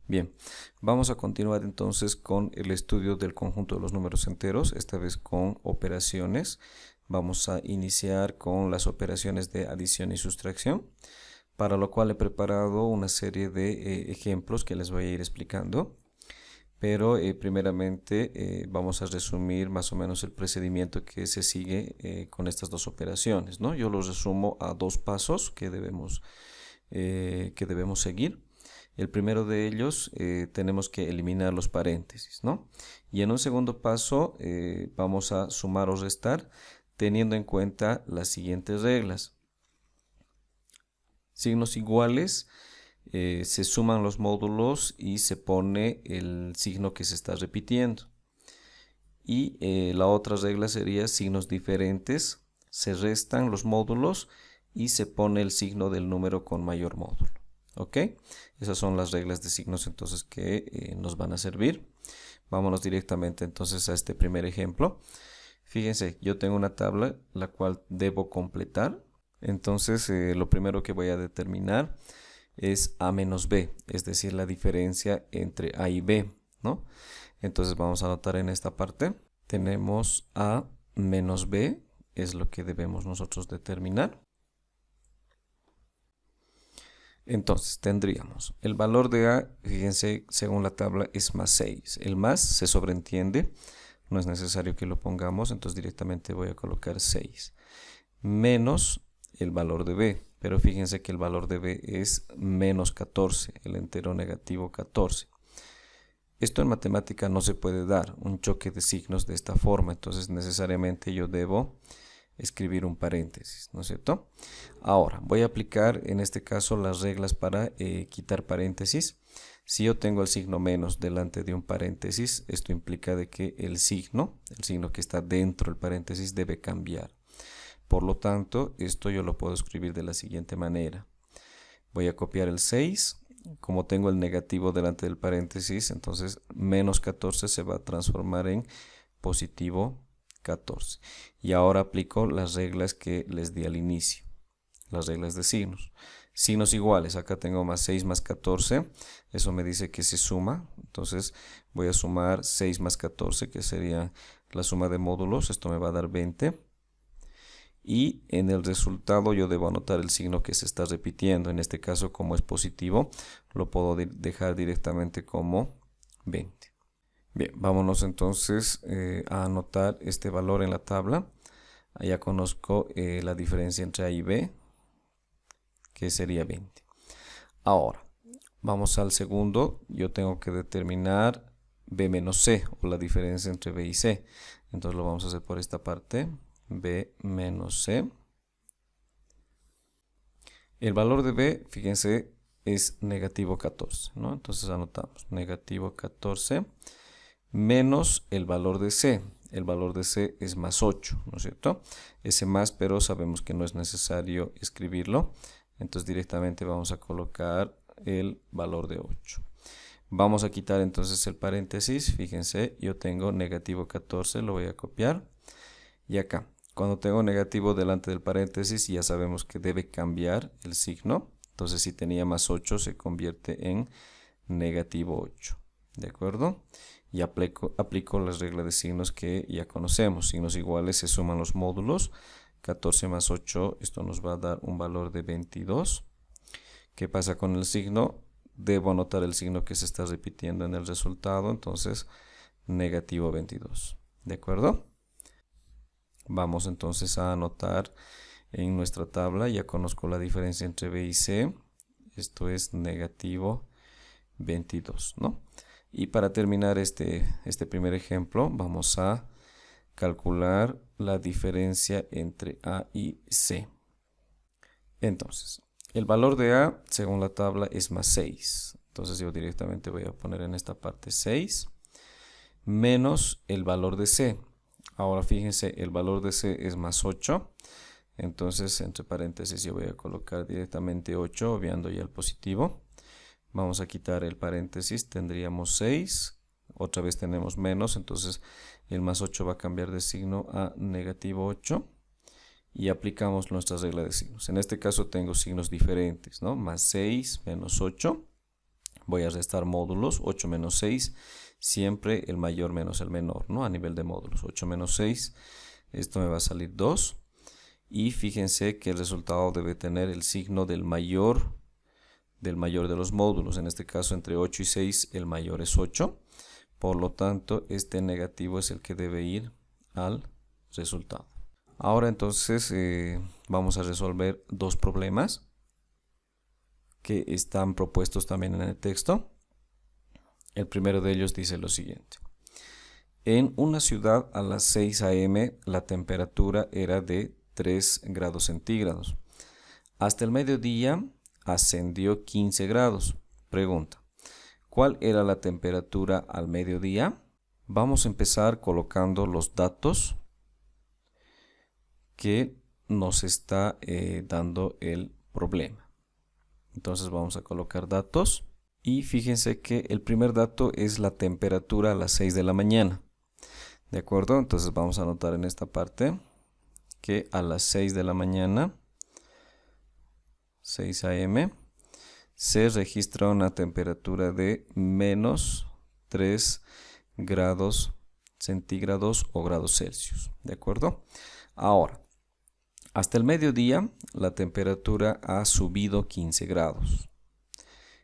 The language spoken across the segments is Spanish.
Bien, vamos a continuar entonces con el estudio del conjunto de los números enteros, esta vez con operaciones. Vamos a iniciar con las operaciones de adición y sustracción, para lo cual he preparado una serie de ejemplos que les voy a ir explicando. Pero primeramente vamos a resumir más o menos el procedimiento que se sigue con estas dos operaciones, ¿no? Yo los resumo a dos pasos que debemos seguir. El primero de ellos tenemos que eliminar los paréntesis, ¿no? Y en un segundo paso vamos a sumar o restar teniendo en cuenta las siguientes reglas. Signos iguales, se suman los módulos y se pone el signo que se está repitiendo. Y la otra regla sería signos diferentes, se restan los módulos y se pone el signo del número con mayor módulo. ¿Ok? Esas son las reglas de signos entonces que nos van a servir. Vámonos directamente entonces a este primer ejemplo. Fíjense, yo tengo una tabla la cual debo completar. Entonces lo primero que voy a determinar es A menos B, es decir, la diferencia entre A y B, ¿no? Entonces vamos a anotar en esta parte. Tenemos A menos B, es lo que debemos nosotros determinar. Entonces tendríamos el valor de A, fíjense, según la tabla es más 6. El más se sobreentiende, no es necesario que lo pongamos, entonces directamente voy a colocar 6. Menos el valor de B, pero fíjense que el valor de B es menos 14, el entero negativo 14. Esto en matemática no se puede dar, un choque de signos de esta forma, entonces necesariamente yo debo escribir un paréntesis, ¿no es cierto? Ahora, voy a aplicar en este caso las reglas para quitar paréntesis. Si yo tengo el signo menos delante de un paréntesis, esto implica de que el signo que está dentro del paréntesis debe cambiar. Por lo tanto, esto yo lo puedo escribir de la siguiente manera. Voy a copiar el 6. Como tengo el negativo delante del paréntesis, entonces menos 14 se va a transformar en positivo 14. Y ahora aplico las reglas que les di al inicio, las reglas de signos. Signos iguales, acá tengo más 6 más 14, eso me dice que se suma, entonces voy a sumar 6 más 14, que sería la suma de módulos, esto me va a dar 20. Y en el resultado yo debo anotar el signo que se está repitiendo, en este caso como es positivo, lo puedo dejar directamente como 20. Bien, vámonos entonces a anotar este valor en la tabla. Ya conozco la diferencia entre A y B, que sería 20. Ahora, vamos al segundo. Yo tengo que determinar B menos C, o la diferencia entre B y C. Entonces lo vamos a hacer por esta parte. B menos C. El valor de B, fíjense, es negativo 14, ¿no? Entonces anotamos negativo 14 menos el valor de C. El valor de C es más 8, ¿no es cierto? Ese más, pero sabemos que no es necesario escribirlo. Entonces directamente vamos a colocar el valor de 8. Vamos a quitar entonces el paréntesis. Fíjense, yo tengo negativo 14, lo voy a copiar. Y acá, cuando tengo negativo delante del paréntesis, ya sabemos que debe cambiar el signo. Entonces si tenía más 8 se convierte en negativo 8. ¿De acuerdo? Y aplico las reglas de signos que ya conocemos. Signos iguales se suman los módulos. 14 más 8, esto nos va a dar un valor de 22. ¿Qué pasa con el signo? Debo anotar el signo que se está repitiendo en el resultado. Entonces, negativo 22. ¿De acuerdo? Vamos entonces a anotar en nuestra tabla. Ya conozco la diferencia entre B y C. Esto es negativo 22, ¿no? Y para terminar este primer ejemplo, vamos a calcular la diferencia entre A y C. Entonces, el valor de A, según la tabla, es más 6. Entonces yo directamente voy a poner en esta parte 6 menos el valor de C. Ahora fíjense, el valor de C es más 8. Entonces, entre paréntesis, yo voy a colocar directamente 8, obviando ya el positivo. Vamos a quitar el paréntesis, tendríamos 6, otra vez tenemos menos, entonces el más 8 va a cambiar de signo a negativo 8 y aplicamos nuestra regla de signos. En este caso tengo signos diferentes, ¿no? Más 6 menos 8, Voy a restar módulos, 8 menos 6, siempre el mayor menos el menor, ¿no? A nivel de módulos, 8 menos 6, esto me va a salir 2. Y fíjense que el resultado debe tener el signo del mayor de los módulos. En este caso, entre 8 y 6, el mayor es 8. Por lo tanto, este negativo es el que debe ir al resultado. Ahora entonces vamos a resolver dos problemas que están propuestos también en el texto. El primero de ellos dice lo siguiente. En una ciudad a las 6 a.m. la temperatura era de 3 grados centígrados. Hasta el mediodía ascendió 15 grados. Pregunta, ¿cuál era la temperatura al mediodía? Vamos a empezar colocando los datos que nos está dando el problema. Entonces vamos a colocar datos y fíjense que el primer dato es la temperatura a las 6 de la mañana. ¿De acuerdo? Entonces vamos a anotar en esta parte que a las 6 de la mañana, 6 a.m., se registra una temperatura de menos 3 grados centígrados o grados Celsius. ¿De acuerdo? Ahora, hasta el mediodía la temperatura ha subido 15 grados.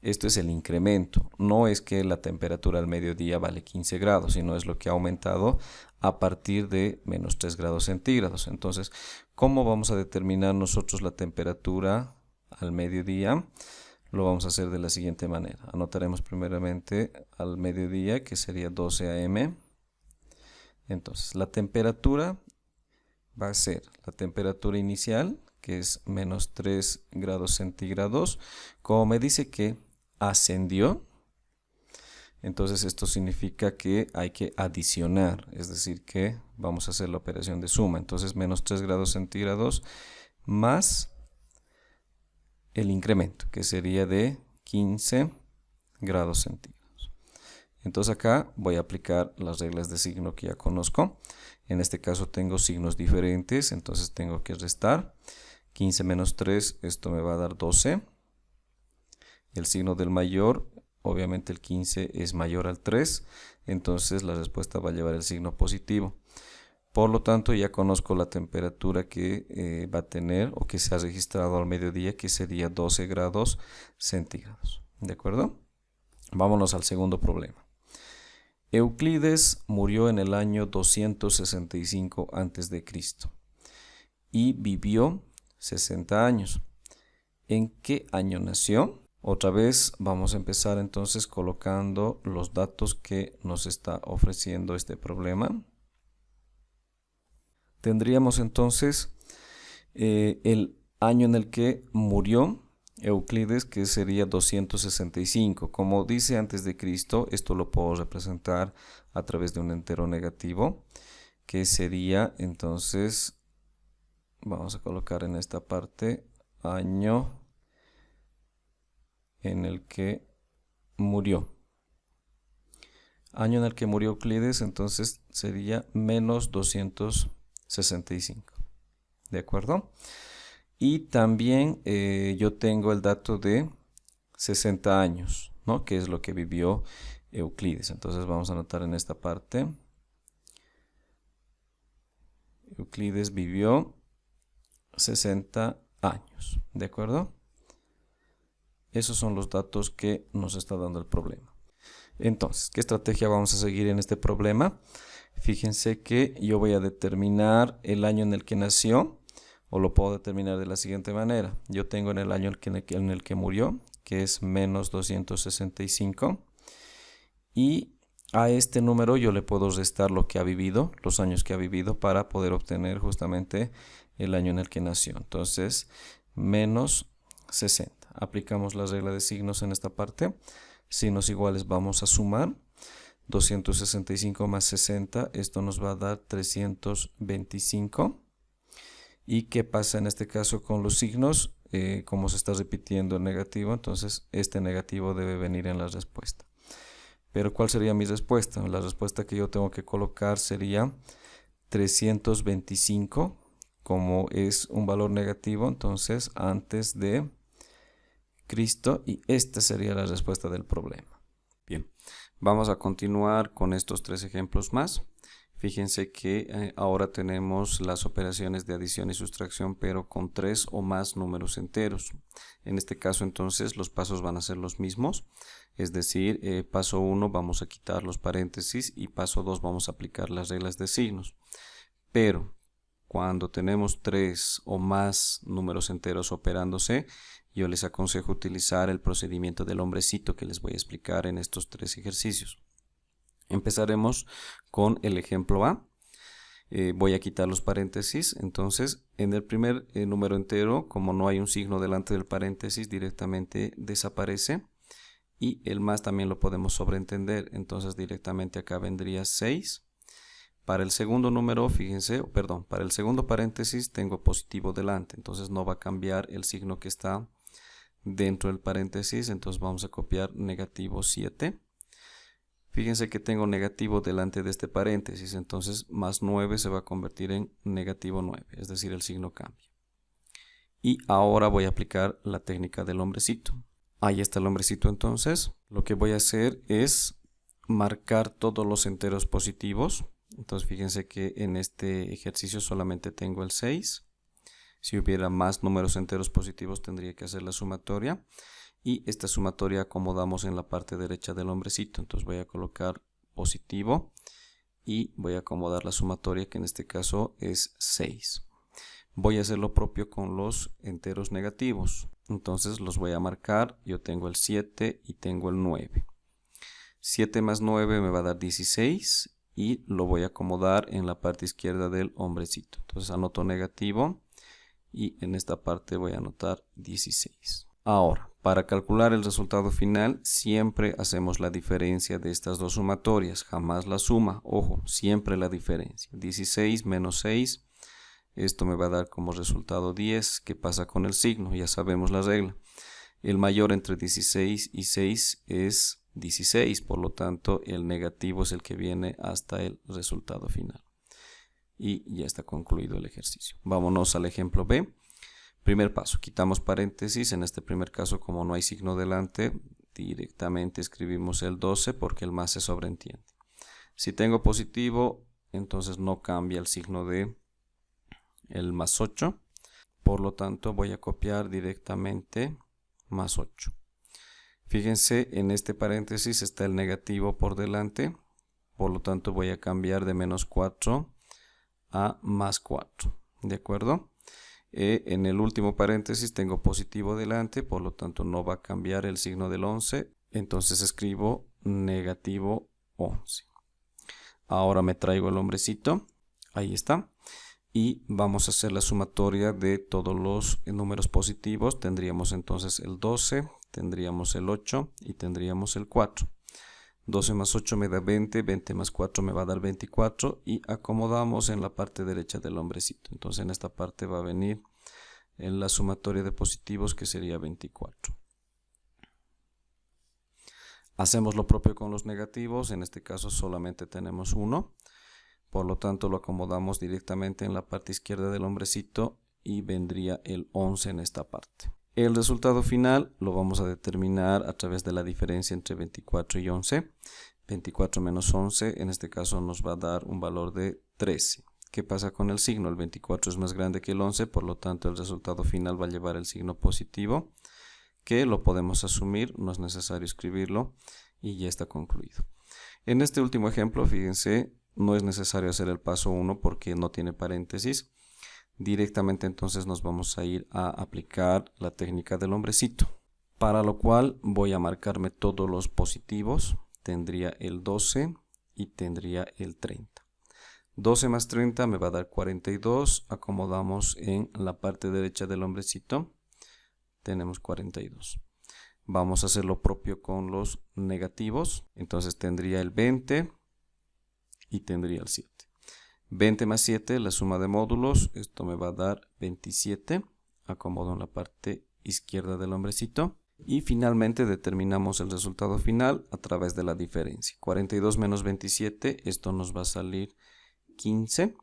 Esto es el incremento. No es que la temperatura al mediodía vale 15 grados, sino es lo que ha aumentado a partir de menos 3 grados centígrados. Entonces, ¿cómo vamos a determinar nosotros la temperatura al mediodía? Lo vamos a hacer de la siguiente manera. Anotaremos primeramente al mediodía, que sería 12 a.m. Entonces, la temperatura va a ser la temperatura inicial, que es menos 3 grados centígrados. Como me dice que ascendió, entonces esto significa que hay que adicionar, es decir que vamos a hacer la operación de suma. Entonces menos 3 grados centígrados más el incremento, que sería de 15 grados centígrados. Entonces acá voy a aplicar las reglas de signo que ya conozco. En este caso tengo signos diferentes, entonces tengo que restar. 15 menos 3, esto me va a dar 12. El signo del mayor, obviamente el 15 es mayor al 3, entonces la respuesta va a llevar el signo positivo. Por lo tanto, ya conozco la temperatura que va a tener o que se ha registrado al mediodía, que sería 12 grados centígrados. ¿De acuerdo? Vámonos al segundo problema. Euclides murió en el año 265 a.C. y vivió 60 años. ¿En qué año nació? Otra vez vamos a empezar entonces colocando los datos que nos está ofreciendo este problema. Tendríamos entonces el año en el que murió Euclides, que sería 265. Como dice antes de Cristo, esto lo puedo representar a través de un entero negativo, que sería entonces, vamos a colocar en esta parte, año en el que murió. Año en el que murió Euclides, entonces sería menos 265. ¿De acuerdo? Y también yo tengo el dato de 60 años, ¿no? Que es lo que vivió Euclides. Entonces vamos a anotar en esta parte. Euclides vivió 60 años. ¿De acuerdo? Esos son los datos que nos está dando el problema. Entonces, ¿qué estrategia vamos a seguir en este problema? Fíjense que yo voy a determinar el año en el que nació, o lo puedo determinar de la siguiente manera. Yo tengo en el año en el que murió, que es menos 265, y a este número yo le puedo restar lo que ha vivido, los años que ha vivido, para poder obtener justamente el año en el que nació. Entonces, menos 60. Aplicamos la regla de signos en esta parte. Signos iguales vamos a sumar. 265 más 60, esto nos va a dar 325. ¿Y qué pasa en este caso con los signos? Como se está repitiendo el negativo, entonces este negativo debe venir en la respuesta. Pero ¿cuál sería mi respuesta? La respuesta que yo tengo que colocar sería 325, como es un valor negativo, entonces antes de Cristo, y esta sería la respuesta del problema. Bien, vamos a continuar con estos 3 ejemplos más. Fíjense que ahora tenemos las operaciones de adición y sustracción, pero con 3 o más números enteros. En este caso, entonces, los pasos van a ser los mismos. Es decir, paso 1 vamos a quitar los paréntesis y paso 2 vamos a aplicar las reglas de signos. Pero cuando tenemos 3 o más números enteros operándose, yo les aconsejo utilizar el procedimiento del hombrecito que les voy a explicar en estos 3 ejercicios. Empezaremos con el ejemplo A. Voy a quitar los paréntesis. Entonces, en el primer número entero, como no hay un signo delante del paréntesis, directamente desaparece. Y el más también lo podemos sobreentender. Entonces, directamente acá vendría 6. Para el segundo número, fíjense, perdón, para el segundo paréntesis tengo positivo delante. Entonces, no va a cambiar el signo que está dentro del paréntesis. Entonces, vamos a copiar negativo 7. Fíjense que tengo negativo delante de este paréntesis, entonces más 9 se va a convertir en negativo 9, es decir, el signo cambia. Y ahora voy a aplicar la técnica del hombrecito. Ahí está el hombrecito entonces. Lo que voy a hacer es marcar todos los enteros positivos. Entonces fíjense que en este ejercicio solamente tengo el 6. Si hubiera más números enteros positivos tendría que hacer la sumatoria. Y esta sumatoria acomodamos en la parte derecha del hombrecito. Entonces voy a colocar positivo y voy a acomodar la sumatoria, que en este caso es 6. Voy a hacer lo propio con los enteros negativos. Entonces los voy a marcar. Yo tengo el 7 y tengo el 9. 7 más 9 me va a dar 16 y lo voy a acomodar en la parte izquierda del hombrecito. Entonces anoto negativo y en esta parte voy a anotar 16. Ahora, para calcular el resultado final, siempre hacemos la diferencia de estas dos sumatorias, jamás la suma. Ojo, siempre la diferencia. 16 menos 6, esto me va a dar como resultado 10. ¿Qué pasa con el signo? Ya sabemos la regla. El mayor entre 16 y 6 es 16, por lo tanto el negativo es el que viene hasta el resultado final. Y ya está concluido el ejercicio. Vámonos al ejemplo B. Primer paso, quitamos paréntesis. En este primer caso, como no hay signo delante, directamente escribimos el 12 porque el más se sobreentiende. Si tengo positivo, entonces no cambia el signo de el más 8. Por lo tanto, voy a copiar directamente más 8. Fíjense, en este paréntesis está el negativo por delante. Por lo tanto, voy a cambiar de menos 4 a más 4. ¿De acuerdo? En el último paréntesis tengo positivo delante, por lo tanto no va a cambiar el signo del 11, entonces escribo negativo 11. Ahora me traigo el hombrecito, ahí está, y vamos a hacer la sumatoria de todos los números positivos. Tendríamos entonces el 12, tendríamos el 8 y tendríamos el 4. 12 más 8 me da 20, 20 más 4 me va a dar 24 y acomodamos en la parte derecha del hombrecito. Entonces en esta parte va a venir en la sumatoria de positivos, que sería 24. Hacemos lo propio con los negativos. En este caso solamente tenemos 1. Por lo tanto lo acomodamos directamente en la parte izquierda del hombrecito y vendría el 11 en esta parte. El resultado final lo vamos a determinar a través de la diferencia entre 24 y 11. 24 menos 11 en este caso nos va a dar un valor de 13. ¿Qué pasa con el signo? El 24 es más grande que el 11, por lo tanto el resultado final va a llevar el signo positivo, que lo podemos asumir, no es necesario escribirlo y ya está concluido. En este último ejemplo, fíjense, no es necesario hacer el paso 1 porque no tiene paréntesis. Directamente entonces nos vamos a ir a aplicar la técnica del hombrecito, para lo cual voy a marcarme todos los positivos. Tendría el 12 y tendría el 30. 12 más 30 me va a dar 42. Acomodamos en la parte derecha del hombrecito. Tenemos 42. Vamos a hacer lo propio con los negativos. Entonces tendría el 20 y tendría el 7. 20 más 7, la suma de módulos, esto me va a dar 27. Acomodo en la parte izquierda del hombrecito. Y finalmente determinamos el resultado final a través de la diferencia. 42 menos 27, esto nos va a salir 15.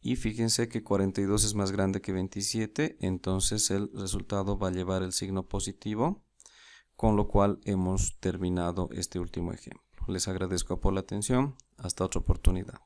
Y fíjense que 42 es más grande que 27, entonces el resultado va a llevar el signo positivo, con lo cual hemos terminado este último ejemplo. Les agradezco por la atención. Hasta otra oportunidad.